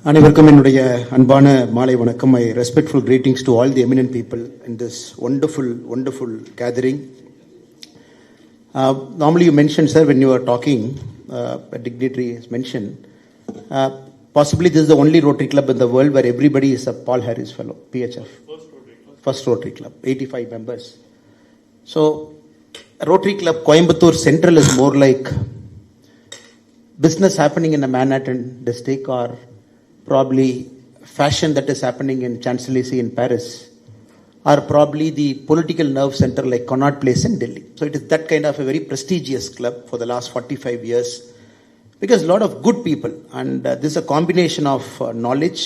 அனைவருக்கும் என்னுடைய அன்பான மாலை வணக்கம். My respectful greetings to all the eminent people in this wonderful gathering. Normally you mentioned, sir, when you were talking, a dignitary has mentioned, possibly this is the only Rotary Club in the world where everybody is a Paul Harris fellow, PHF. First Rotary Club, 85 members. So Rotary Club Coimbatore Central is more like business happening in a Manhattan district, or probably fashion that is happening in Champs-Élysées in Paris, or probably the political nerve center like Connaught Place in Delhi. So it is that kind of a very prestigious club for the last 45 years, because a lot of good people, and this is a combination of knowledge,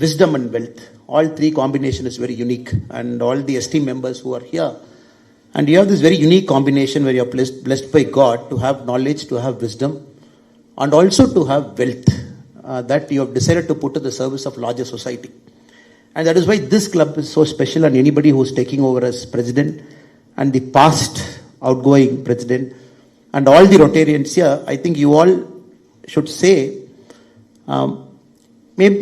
wisdom and wealth. All three combination is very unique, and all the esteemed members who are here, and you have this very unique combination where you are blessed by God to have knowledge, to have wisdom, and also to have wealth. That you have decided to put to the service of larger society. And that is why this club is so special, and anybody who is taking over as president and the past outgoing president and all the Rotarians here, I think you all should say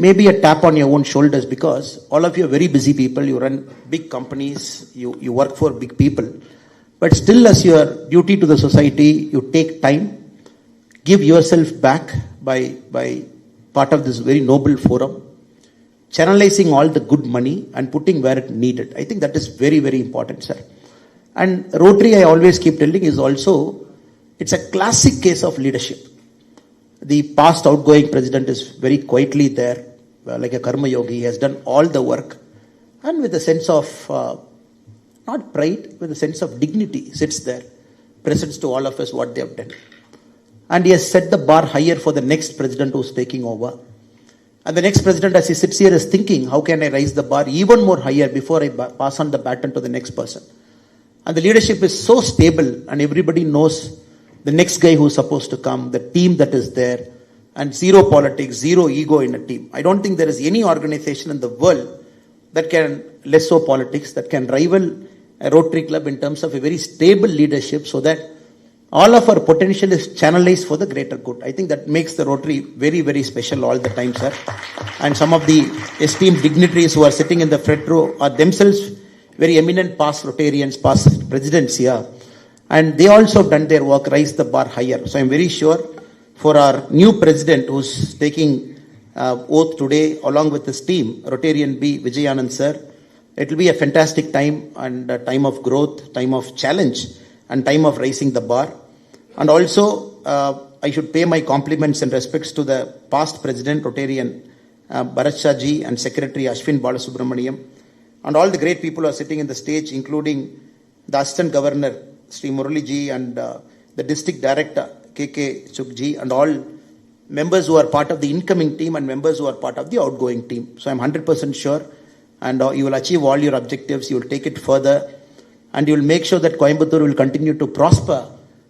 maybe a tap on your own shoulders, because all of you are very busy people. You run big companies, you work for big people, but still as your duty to the society, you take time, give yourself back by part of this very noble forum, channelizing all the good money and putting where it needed. I think that is very, very important, sir. And Rotary, I always keep telling, is also, it's a classic case of leadership. The past outgoing president is very quietly there, like a karma yogi. He has done all the work, and with a sense of, not pride, with a sense of dignity, sits there, presents to all of us what they have done. And he has set the bar higher for the next president who is taking over. And the next president, as he sits here, is thinking, how can I raise the bar even more higher before I pass on the baton to the next person? And the leadership is so stable, and everybody knows the next guy who is supposed to come, the team that is there, and zero politics, zero ego in a team. I don't think there is any organization in the world that can, less so politics, that can rival a Rotary Club in terms of a very stable leadership, so that all of our potential is channelized for the greater good. I think that makes the Rotary very, very special all the time, sir. And some of the esteemed dignitaries who are sitting in the front row are themselves very eminent past Rotarians, past presidents here. And they also have done their work, raised the bar higher. So I'm very sure for our new president who's taking oath today along with his team, Rotarian B. Vijayanand sir, it will be a fantastic time, and a time of growth, time of challenge, and time of raising the bar. And also, I should pay my compliments and respects to the past president, Rotarian Bharat Shah ji, and Secretary Ashwin Balasubramaniam, and all the great people who are sitting in the stage, including the Assistant Governor, Sri Murali ji, and the District Director, KK Chuk ji, and all members who are part of the incoming team and members who are part of the outgoing team. So I'm 100% sure, and you will achieve all your objectives, you will take it further, and you will make sure that Coimbatore will continue to prosper.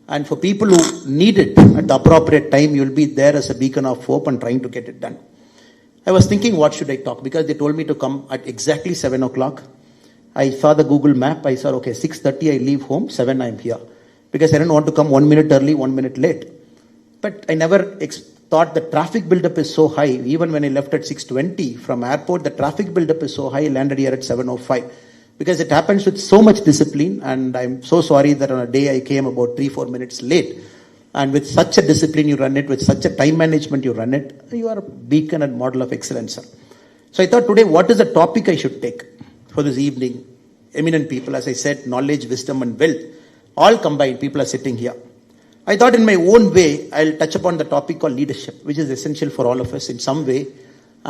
And for people who need it at the appropriate time, you will be there as a beacon of hope and trying to get it done. I was thinking, what should I talk? Because they told me to come at exactly 7 o'clock. I saw the Google map. I saw, okay, 6:30 I leave home, 7 I'm here. Because I didn't want to come 1 minute early, 1 minute late. But I never thought the traffic buildup is so high. Even when I left at 6:20 from airport, the traffic buildup is so high, I landed here at 7:05. Because it happens with so much discipline, and I'm so sorry that on a day I came about 3-4 minutes late. And with such a discipline you run it, with such a time management you run it, you are a beacon and model of excellence, sir. So I thought today, what is the topic I should take for this evening? Eminent people, as I said, knowledge, wisdom and wealth, all combined, people are sitting here. I thought in my own way, I'll touch upon the topic called leadership, which is essential for all of us in some way.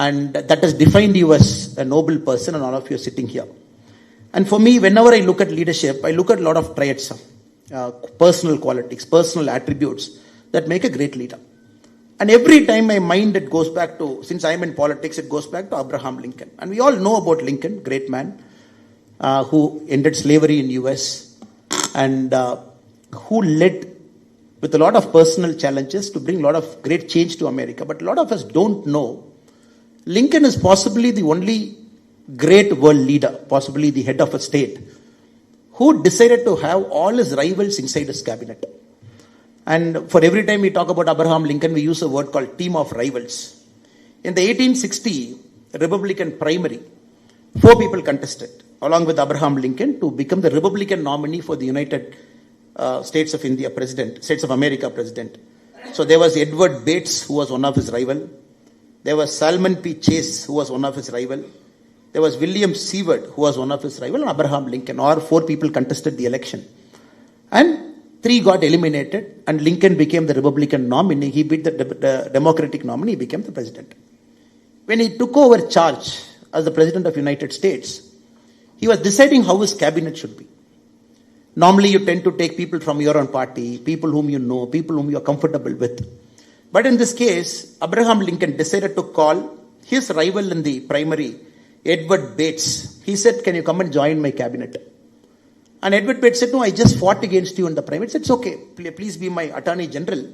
And that has defined you as a noble person, and all of you are sitting here. And for me, whenever I look at leadership, I look at a lot of traits, personal qualities, personal attributes that make a great leader. And every time my mind, it goes back to, since I'm in politics, it goes back to Abraham Lincoln. And we all know about Lincoln, great man, who ended slavery in US, and who led with a lot of personal challenges to bring a lot of great change to America. But a lot of us don't know, Lincoln is possibly the only great world leader, possibly the head of a state, who decided to have all his rivals inside his cabinet. And for every time we talk about Abraham Lincoln, we use a word called team of rivals. In the 1860 Republican primary, 4 people contested, along with Abraham Lincoln, to become the Republican nominee for the United States of India president, States of America president. So there was Edward Bates, who was one of his rival. There was Salmon P. Chase, who was one of his rival. There was William Seward, who was one of his rival, and Abraham Lincoln. Or 4 people contested the election. And 3 got eliminated, and Lincoln became the Republican nominee. He beat the Democratic nominee, he became the president. When he took over charge as the President of the United States, he was deciding how his cabinet should be. Normally you tend to take people from your own party, people whom you know, people whom you are comfortable with. But in this case, Abraham Lincoln decided to call his rival in the primary, Edward Bates. He said, can you come and join my cabinet? And Edward Bates said, no, I just fought against you in the primary. He said, it's okay, please be my Attorney General,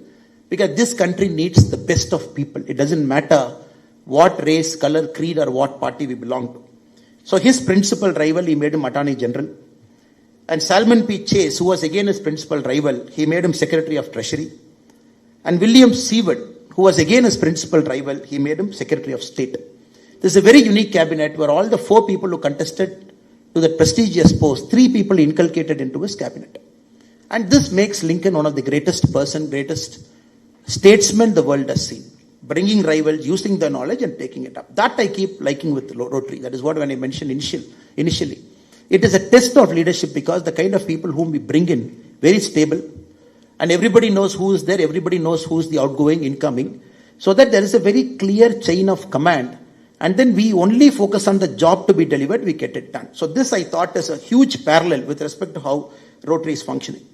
because this country needs the best of people. It doesn't matter what race, color, creed, or what party we belong to. So his principal rival, he made him Attorney General. And Salmon P. Chase, who was again his principal rival, he made him Secretary of Treasury. And William Seward, who was again his principal rival, he made him Secretary of State. This is a very unique cabinet where all the 4 people who contested to that prestigious post, 3 people inculcated into his cabinet. And this makes Lincoln one of the greatest statesmen the world has seen. Bringing rivals, using the knowledge and taking it up. That I keep liking with Rotary. That is what when I mentioned initially. It is a test of leadership because the kind of people whom we bring in, very stable, and everybody knows who is there, everybody knows who is the outgoing, incoming, so that there is a very clear chain of command, and then we only focus on the job to be delivered, we get it done. So this I thought is a huge parallel with respect to how Rotary is functioning.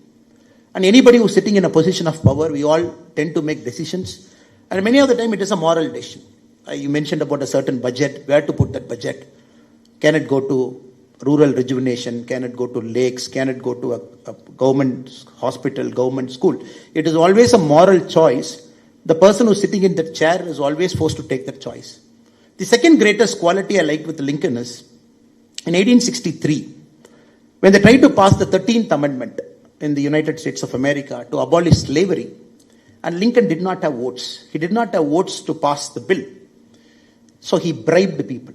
And anybody who is sitting in a position of power, we all tend to make decisions. And many of the time it is a moral decision. You mentioned about a certain budget, where to put that budget. Can it go to rural rejuvenation? Can it go to lakes? Can it go to a government hospital, government school? It is always a moral choice. The person who is sitting in that chair is always forced to take that choice. The second greatest quality I liked with Lincoln is, in 1863, when they tried to pass the 13th Amendment in the United States of America to abolish slavery, and Lincoln did not have votes. He did not have votes to pass the bill. So he bribed the people.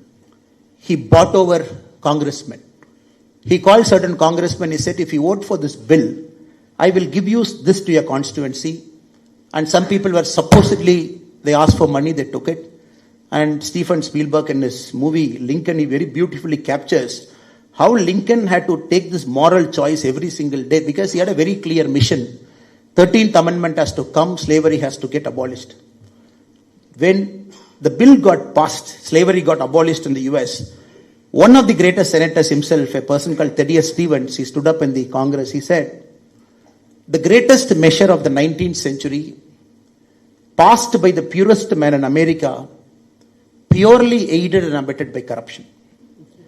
He bought over congressmen. He called certain congressmen. He said, if you vote for this bill, I will give you this to your constituency. And some people were supposedly, they asked for money, they took it. And Steven Spielberg in his movie Lincoln, he very beautifully captures how Lincoln had to take this moral choice every single day because he had a very clear mission. 13th Amendment has to come, slavery has to get abolished. When the bill got passed, slavery got abolished in the US, one of the greatest senators himself, a person called Thaddeus Stevens, he stood up in the Congress, he said, the greatest measure of the 19th century, passed by the purest man in America, purely aided and abetted by corruption.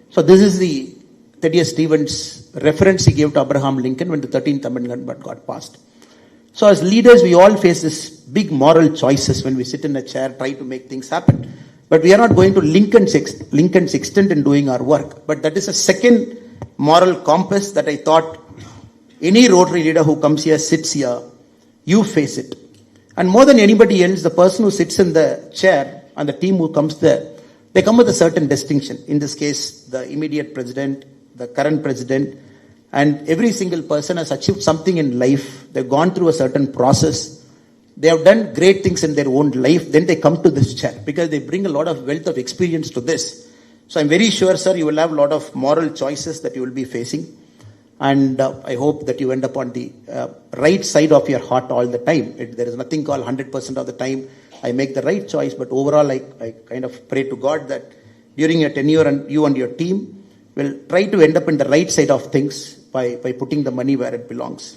So this is the Thaddeus Stevens reference he gave to Abraham Lincoln when the 13th Amendment got passed. So as leaders, we all face this big moral choices when we sit in a chair, try to make things happen. But we are not going to Lincoln's extent in doing our work. But that is a second moral compass that I thought any Rotary leader who comes here, sits here, you face it. And more than anybody else, the person who sits in the chair and the team who comes there, they come with a certain distinction. In this case, the immediate president, the current president, and every single person has achieved something in life. They've gone through a certain process. They have done great things in their own life. Then they come to this chair because they bring a lot of wealth of experience to this. So I'm very sure, sir, you will have a lot of moral choices that you will be facing. And I hope that you end up on the right side of your heart all the time. There is nothing called 100% of the time I make the right choice. But overall, I kind of pray to God that during your tenure, and you and your team will try to end up in the right side of things by putting the money where it belongs.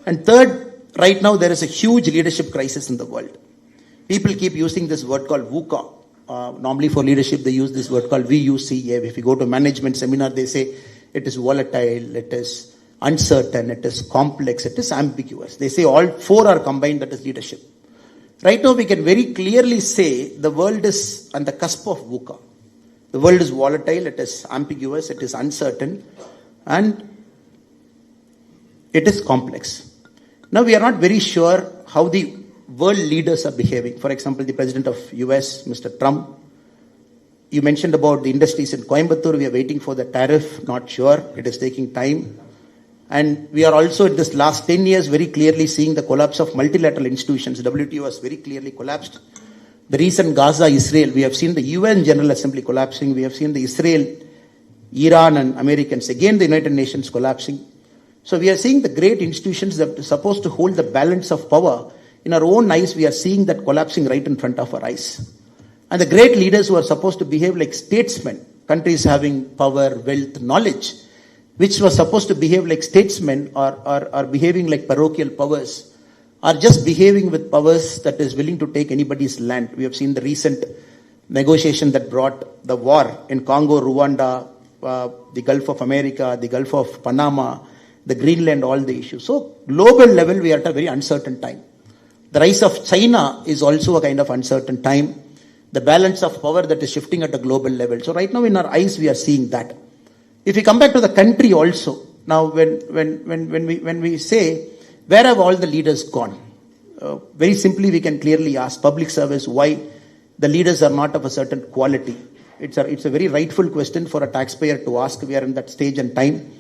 And third, right now there is a huge leadership crisis in the world. People keep using this word called VUCA. Normally for leadership they use this word called VUCA. If you go to management seminar, they say it is volatile, it is uncertain, it is complex, it is ambiguous. They say all 4 are combined, that is leadership. Right now we can very clearly say the world is on the cusp of VUCA. The world is volatile, it is ambiguous, it is uncertain, and it is complex. Now we are not very sure how the world leaders are behaving. For example, the president of US, Mr. Trump. You mentioned about the industries in Coimbatore. We are waiting for the tariff, not sure. It is taking time. And we are also in this last 10 years very clearly seeing the collapse of multilateral institutions. WTO has very clearly collapsed. The recent Gaza, Israel, we have seen the UN General Assembly collapsing. We have seen the Israel, Iran and Americans, again the United Nations collapsing. So we are seeing the great institutions that are supposed to hold the balance of power. In our own eyes, we are seeing that collapsing right in front of our eyes. And the great leaders who are supposed to behave like statesmen, countries having power, wealth, knowledge, which were supposed to behave like statesmen are behaving like parochial powers, are just behaving with powers that is willing to take anybody's land. We have seen the recent negotiation that brought the war in Congo, Rwanda, the Gulf of America, the Gulf of Panama, the Greenland, all the issues. So global level, we are at a very uncertain time. The rise of China is also a kind of uncertain time. The balance of power that is shifting at a global level. So right now in our eyes, we are seeing that. If we come back to the country also, now when we say, where have all the leaders gone? Very simply, we can clearly ask public service why the leaders are not of a certain quality. It's a very rightful question for a taxpayer to ask. We are in that stage and time.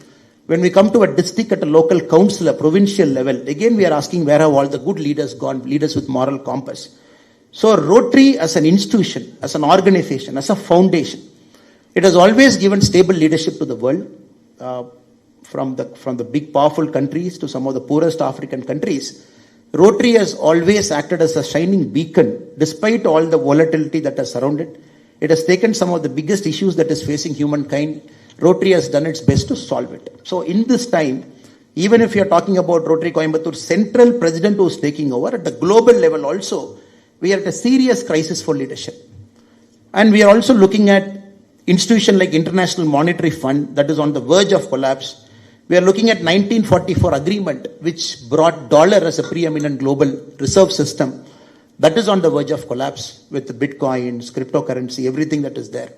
When we come to a district at a local council, a provincial level, again we are asking where have all the good leaders gone, leaders with moral compass. So Rotary as an institution, as an organization, as a foundation, it has always given stable leadership to the world, from the big powerful countries to some of the poorest African countries. Rotary has always acted as a shining beacon despite all the volatility that has surrounded. It has taken some of the biggest issues that is facing humankind. Rotary has done its best to solve it. So in this time, even if you are talking about Rotary Coimbatore Central president who is taking over, at the global level also, we are at a serious crisis for leadership. And we are also looking at institution like International Monetary Fund that is on the verge of collapse. We are looking at 1944 agreement which brought dollar as a preeminent global reserve system. That is on the verge of collapse with the bitcoins, cryptocurrency, everything that is there.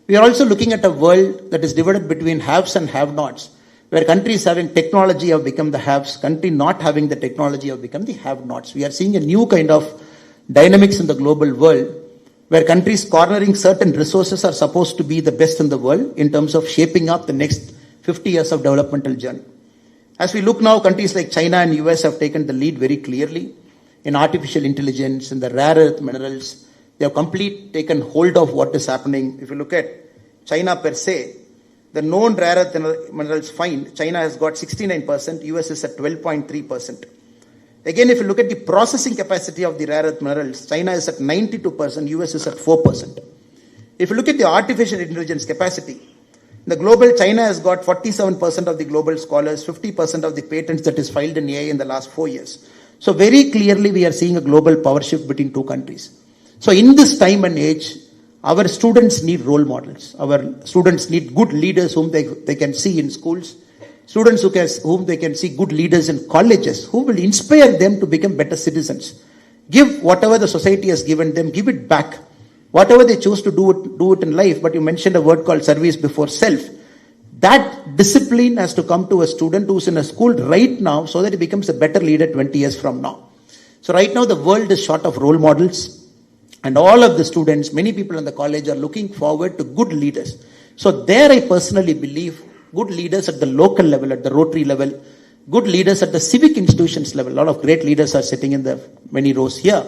We are also looking at a world that is divided between haves and have-nots, where countries having technology have become the haves, countries not having the technology have become the have-nots. We are seeing a new kind of dynamics in the global world, where countries cornering certain resources are supposed to be the best in the world in terms of shaping up the next 50 years of developmental journey. As we look now, countries like China and US have taken the lead very clearly in artificial intelligence, in the rare earth minerals. They have completely taken hold of what is happening. If you look at China per se, the known rare earth minerals find, China has got 69%, US is at 12.3%. Again, if you look at the processing capacity of the rare earth minerals, China is at 92%, US is at 4%. If you look at the artificial intelligence capacity, the global China has got 47% of the global scholars, 50% of the patents that is filed in AI in the last 4 years. So very clearly we are seeing a global power shift between two countries. So in this time and age, our students need role models. Our students need good leaders whom they can see in schools. Students whom they can see good leaders in colleges who will inspire them to become better citizens. Give whatever the society has given them, give it back. Whatever they choose to do it in life. But you mentioned a word called service before self. That discipline has to come to a student who's in a school right now so that he becomes a better leader 20 years from now. So right now the world is short of role models. And all of the students, many people in the college are looking forward to good leaders. So there I personally believe good leaders at the local level, at the Rotary level, good leaders at the civic institutions level. A lot of great leaders are sitting in the many rows here.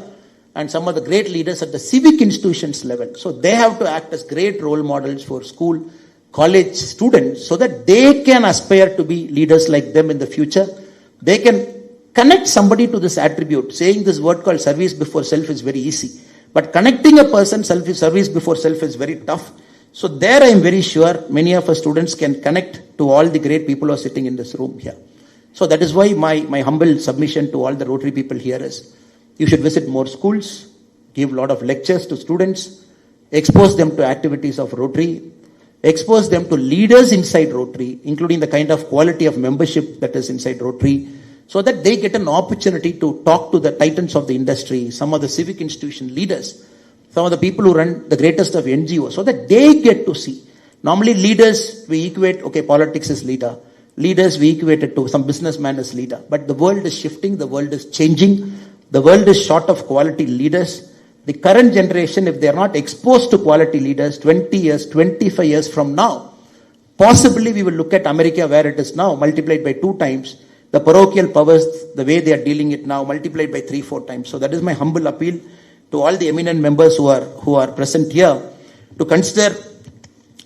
And some of the great leaders at the civic institutions level. So they have to act as great role models for school, college students so that they can aspire to be leaders like them in the future. They can connect somebody to this attribute. Saying this word called service before self is very easy. But connecting a person service before self is very tough. So there I am very sure many of our students can connect to all the great people who are sitting in this room here. So that is why my humble submission to all the Rotary people here is, you should visit more schools, give a lot of lectures to students, expose them to activities of Rotary, expose them to leaders inside Rotary, including the kind of quality of membership that is inside Rotary, so that they get an opportunity to talk to the titans of the industry, some of the civic institution leaders, some of the people who run the greatest of NGOs, so that they get to see. Normally leaders, we equate, okay, politics is leader. Leaders, we equate it to some businessman as leader. But the world is shifting, the world is changing. The world is short of quality leaders. The current generation, if they are not exposed to quality leaders 20 years, 25 years from now, possibly we will look at America where it is now, multiplied by 2 times. The parochial powers, the way they are dealing it now, multiplied by 3-4 times. So that is my humble appeal to all the eminent members who are present here, to consider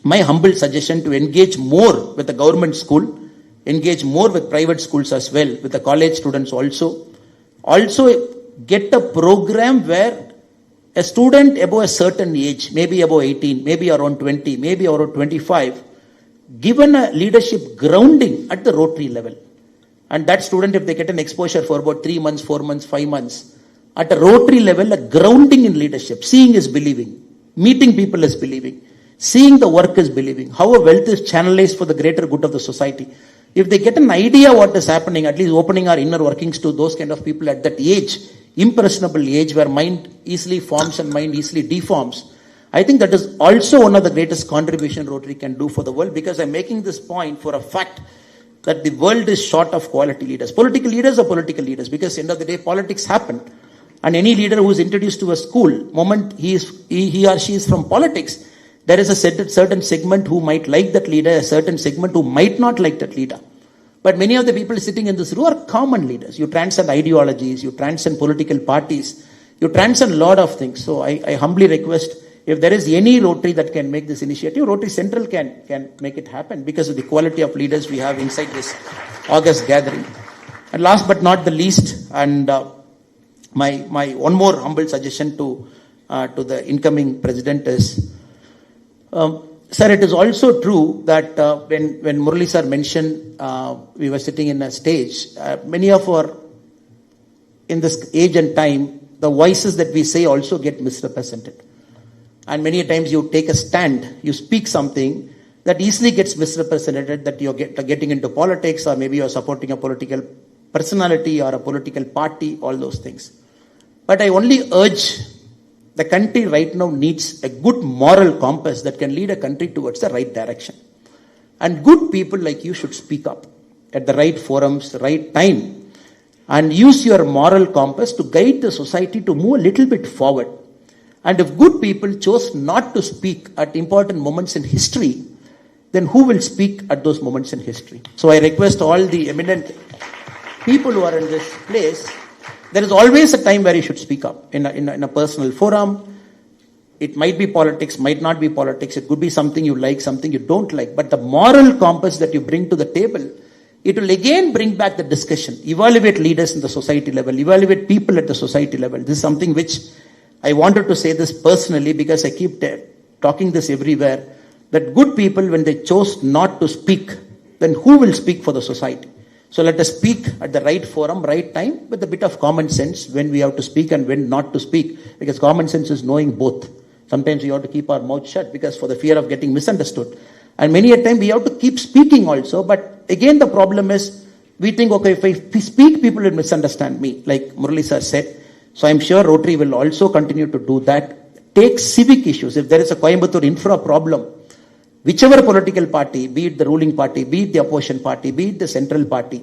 my humble suggestion to engage more with the government school, engage more with private schools as well, with the college students also. Also get a program where a student above a certain age, maybe above 18, maybe around 20, maybe around 25, given a leadership grounding at the Rotary level. And that student, if they get an exposure for about 3 months, 4 months, 5 months, at a Rotary level, a grounding in leadership. Seeing is believing. Meeting people is believing. Seeing the work is believing. How a wealth is channelized for the greater good of the society. If they get an idea what is happening, at least opening our inner workings to those kind of people at that age, impressionable age where mind easily forms and mind easily deforms, I think that is also one of the greatest contribution Rotary can do for the world, because I'm making this point for a fact that the world is short of quality leaders. Political leaders are political leaders, because at the end of the day, politics happen. And any leader who is introduced to a school, moment he or she is from politics, there is a certain segment who might like that leader, a certain segment who might not like that leader. But many of the people sitting in this room are common leaders. You transcend ideologies, you transcend political parties, you transcend a lot of things. So I humbly request, if there is any Rotary that can make this initiative, Rotary Central can make it happen, because of the quality of leaders we have inside this August gathering. And last but not the least, and my one more humble suggestion to the incoming president is, sir, it is also true that when Murali sir mentioned, we were sitting in a stage, many of our, in this age and time, the voices that we say also get misrepresented. And many times you take a stand, you speak something that easily gets misrepresented, that you're getting into politics, or maybe you're supporting a political personality or a political party, all those things. But I only urge, the country right now needs a good moral compass that can lead a country towards the right direction. And good people like you should speak up at the right forums, the right time, and use your moral compass to guide the society to move a little bit forward. And if good people chose not to speak at important moments in history, then who will speak at those moments in history? So I request all the eminent people who are in this place, there is always a time where you should speak up in a personal forum. It might be politics, might not be politics. It could be something you like, something you don't like. But the moral compass that you bring to the table, it will again bring back the discussion. Evaluate leaders in the society level. Evaluate people at the society level. This is something which I wanted to say this personally, because I keep talking this everywhere, that good people, when they chose not to speak, then who will speak for the society? So let us speak at the right forum, right time, with a bit of common sense when we have to speak and when not to speak, because common sense is knowing both. Sometimes we have to keep our mouth shut because for the fear of getting misunderstood. And many a time we have to keep speaking also, but again the problem is, we think, okay, if I speak, people will misunderstand me, like Murali sir said. So I'm sure Rotary will also continue to do that. Take civic issues. If there is a Coimbatore infra problem, whichever political party, be it the ruling party, be it the opposition party, be it the central party,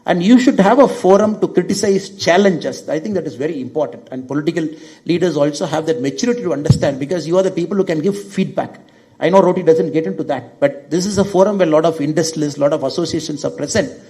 and you should have a forum to criticize, challenge us. I think that is very important. And political leaders also have that maturity to understand, because you are the people who can give feedback. I know Rotary doesn't get into that, but this is a forum where a lot of industrialists, a lot of associations are present.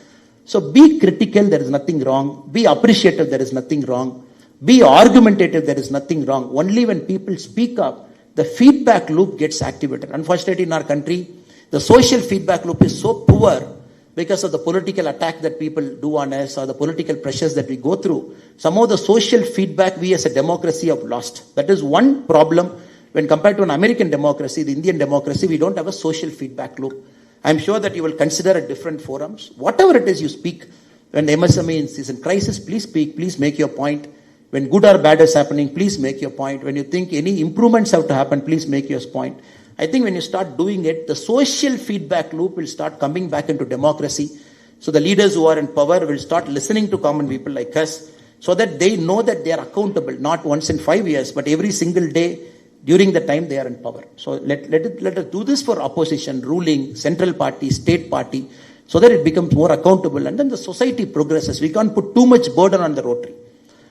So be critical, there is nothing wrong. Be appreciative, there is nothing wrong. Be argumentative, there is nothing wrong. Only when people speak up, the feedback loop gets activated. Unfortunately, in our country, the social feedback loop is so poor because of the political attack that people do on us, or the political pressures that we go through. Some of the social feedback we as a democracy have lost. That is one problem when compared to an American democracy, the Indian democracy, we don't have a social feedback loop. I'm sure that you will consider at different forums. Whatever it is you speak, when the MSME is in crisis, please speak, please make your point. When good or bad is happening, please make your point. When you think any improvements have to happen, please make your point. I think when you start doing it, the social feedback loop will start coming back into democracy. So the leaders who are in power will start listening to common people like us, so that they know that they are accountable, not once in 5 years, but every single day during the time they are in power. So let us do this for opposition, ruling, central party, state party, so that it becomes more accountable, and then the society progresses. We can't put too much burden on the Rotary.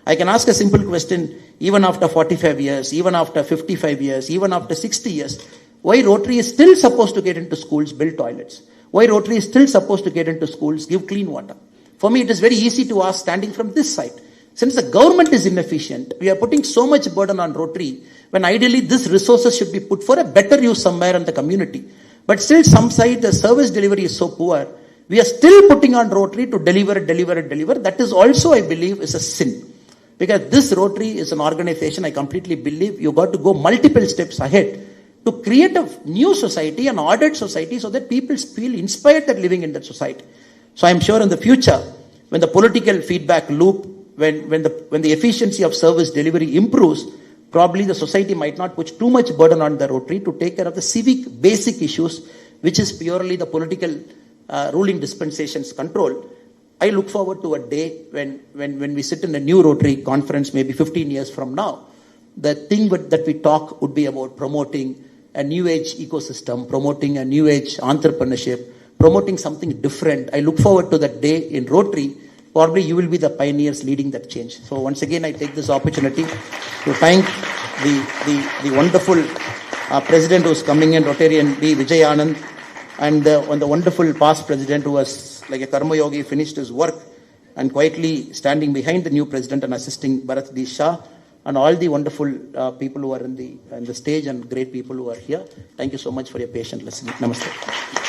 I can ask a simple question, even after 45 years, even after 55 years, even after 60 years, why Rotary is still supposed to get into schools, build toilets? Why Rotary is still supposed to get into schools, give clean water? For me, it is very easy to ask standing from this side. Since the government is inefficient, we are putting so much burden on Rotary, when ideally these resources should be put for a better use somewhere in the community. But still some side, the service delivery is so poor, we are still putting on Rotary to deliver. That is also, I believe, is a sin. Because this Rotary is an organization, I completely believe you got to go multiple steps ahead to create a new society, an ordered society, so that people feel inspired that living in that society. So I am sure in the future, when the political feedback loop, when the efficiency of service delivery improves, probably the society might not put too much burden on the Rotary to take care of the civic basic issues, which is purely the political ruling dispensations control. I look forward to a day when we sit in a new Rotary conference, maybe 15 years from now. The thing that we talk would be about promoting a new age ecosystem, promoting a new age entrepreneurship, promoting something different. I look forward to that day in Rotary. Probably you will be the pioneers leading that change. So once again, I take this opportunity to thank the wonderful president who's coming in, Rotarian B. Vijay Anand, and the wonderful past president who was like a karma yogi, finished his work and quietly standing behind the new president and assisting Bharat D. Shah, and all the wonderful people who are in the stage and great people who are here. Thank you so much for your patient listening. Namaste.